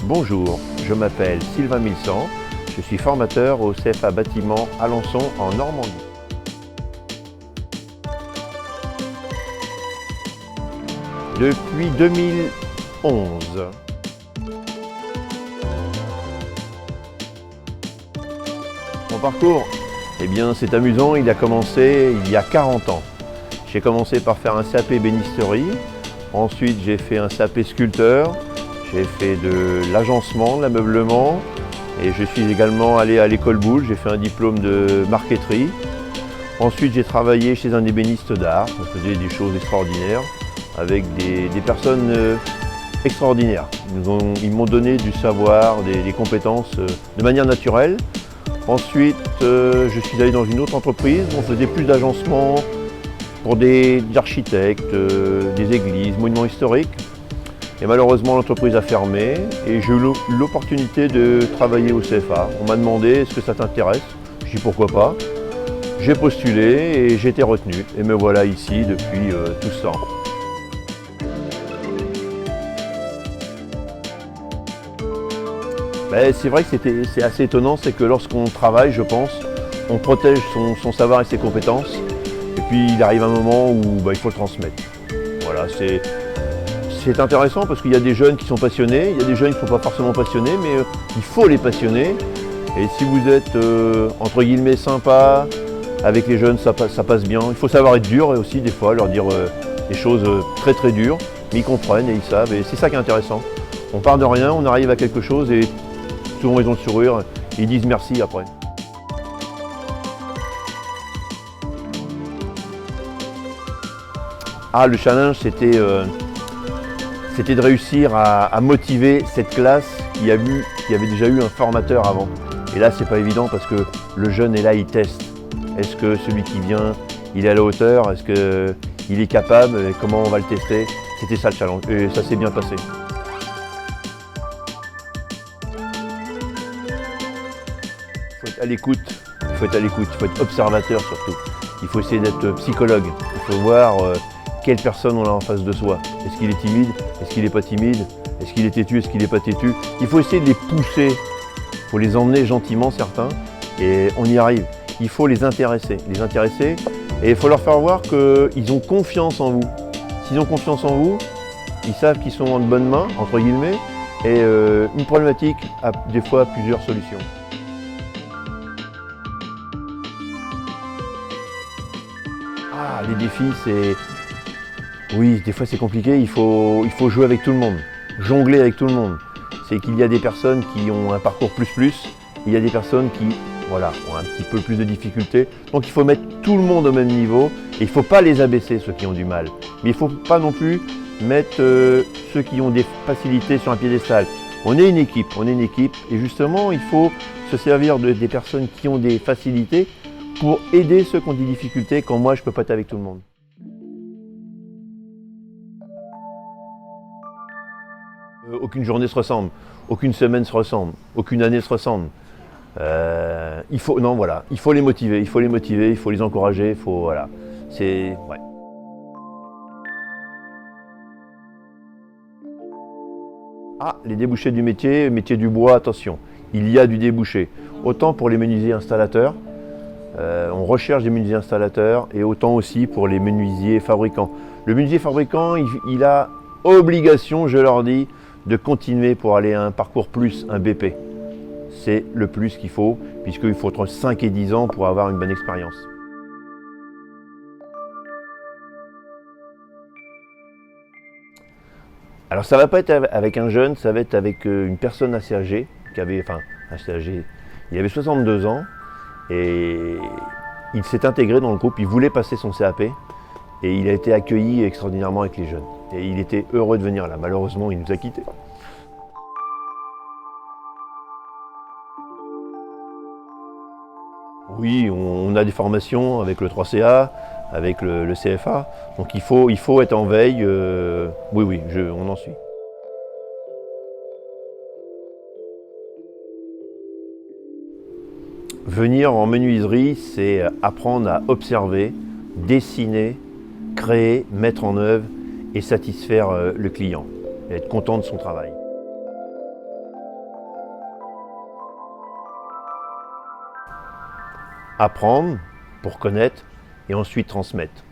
Bonjour, je m'appelle Sylvain Milsan, je suis formateur au CFA Bâtiment Alençon en Normandie. Depuis 2011. Mon parcours, eh bien c'est amusant, il a commencé il y a 40 ans. J'ai commencé par faire un CAP bénisterie, ensuite j'ai fait un CAP sculpteur, j'ai fait de l'agencement, de l'ameublement et je suis également allé à l'école Boulle, j'ai fait un diplôme de marqueterie. Ensuite j'ai travaillé chez un ébéniste d'art, on faisait des choses extraordinaires avec des personnes extraordinaires. Ils m'ont donné du savoir, des compétences de manière naturelle. Ensuite je suis allé dans une autre entreprise, on faisait plus d'agencement pour des architectes, des églises, monuments historiques. Et malheureusement l'entreprise a fermé et j'ai eu l'opportunité de travailler au CFA. On m'a demandé est-ce que ça t'intéresse? Je dis pourquoi pas. J'ai postulé et j'ai été retenu. Et me voilà ici depuis tout ce temps. Ben, c'est vrai que c'est assez étonnant, c'est que lorsqu'on travaille, je pense, on protège son savoir et ses compétences. Et puis il arrive un moment où il faut le transmettre. Voilà, c'est intéressant parce qu'il y a des jeunes qui sont passionnés, il y a des jeunes qui ne sont pas forcément passionnés, mais il faut les passionner. Et si vous êtes entre guillemets sympa avec les jeunes, ça passe bien. Il faut savoir être dur et aussi des fois leur dire des choses très très dures, mais ils comprennent et ils savent. Et c'est ça qui est intéressant. On part de rien, on arrive à quelque chose et souvent ils ont le sourire, ils disent merci après. Ah, le challenge, c'était de réussir à motiver cette classe qui avait déjà eu un formateur avant. Et là, c'est pas évident parce que le jeune est là, il teste. Est-ce que celui qui vient, il est à la hauteur? Est-ce qu'il est capable? Et comment on va le tester? C'était ça le challenge et ça s'est bien passé. Il faut être à l'écoute, il faut être observateur surtout. Il faut essayer d'être psychologue. Il faut voir quelle personne on a en face de soi. Est-ce qu'il est timide? Est-ce qu'il n'est pas timide? Est-ce qu'il est têtu? Est-ce qu'il n'est pas têtu? Il faut essayer de les pousser. Il faut les emmener gentiment certains et on y arrive. Il faut les intéresser et il faut leur faire voir qu'ils ont confiance en vous. S'ils ont confiance en vous, ils savent qu'ils sont en de bonnes mains, entre guillemets, et une problématique a des fois plusieurs solutions. Ah, les défis, c'est... Oui, des fois c'est compliqué, il faut jouer avec tout le monde, jongler avec tout le monde. C'est qu'il y a des personnes qui ont un parcours plus, il y a des personnes qui voilà, ont un petit peu plus de difficultés. Donc il faut mettre tout le monde au même niveau et il ne faut pas les abaisser, ceux qui ont du mal. Mais il ne faut pas non plus mettre ceux qui ont des facilités sur un piédestal. On est une équipe et justement il faut se servir des personnes qui ont des facilités pour aider ceux qui ont des difficultés quand moi je ne peux pas être avec tout le monde. Aucune journée se ressemble, aucune semaine se ressemble, aucune année se ressemble. Il faut les motiver, il faut les encourager, voilà. Ouais. Ah, les débouchés du métier du bois, attention, il y a du débouché. Autant pour les menuisiers installateurs, on recherche des menuisiers installateurs et autant aussi pour les menuisiers fabricants. Le menuisier fabricant, il a obligation, je leur dis, de continuer pour aller à un parcours plus, un BP. C'est le plus qu'il faut, puisqu'il faut entre 5 et 10 ans pour avoir une bonne expérience. Alors ça ne va pas être avec un jeune, ça va être avec une personne assez âgée, assez âgée, il avait 62 ans, et il s'est intégré dans le groupe, il voulait passer son CAP, et il a été accueilli extraordinairement avec les jeunes. Et il était heureux de venir là. Malheureusement, il nous a quittés. Oui, on a des formations avec le 3CA, avec le CFA. Donc il faut être en veille. Oui, on en suit. Venir en menuiserie, c'est apprendre à observer, dessiner, créer, mettre en œuvre et satisfaire le client, et être content de son travail. apprendre pour connaître et ensuite transmettre.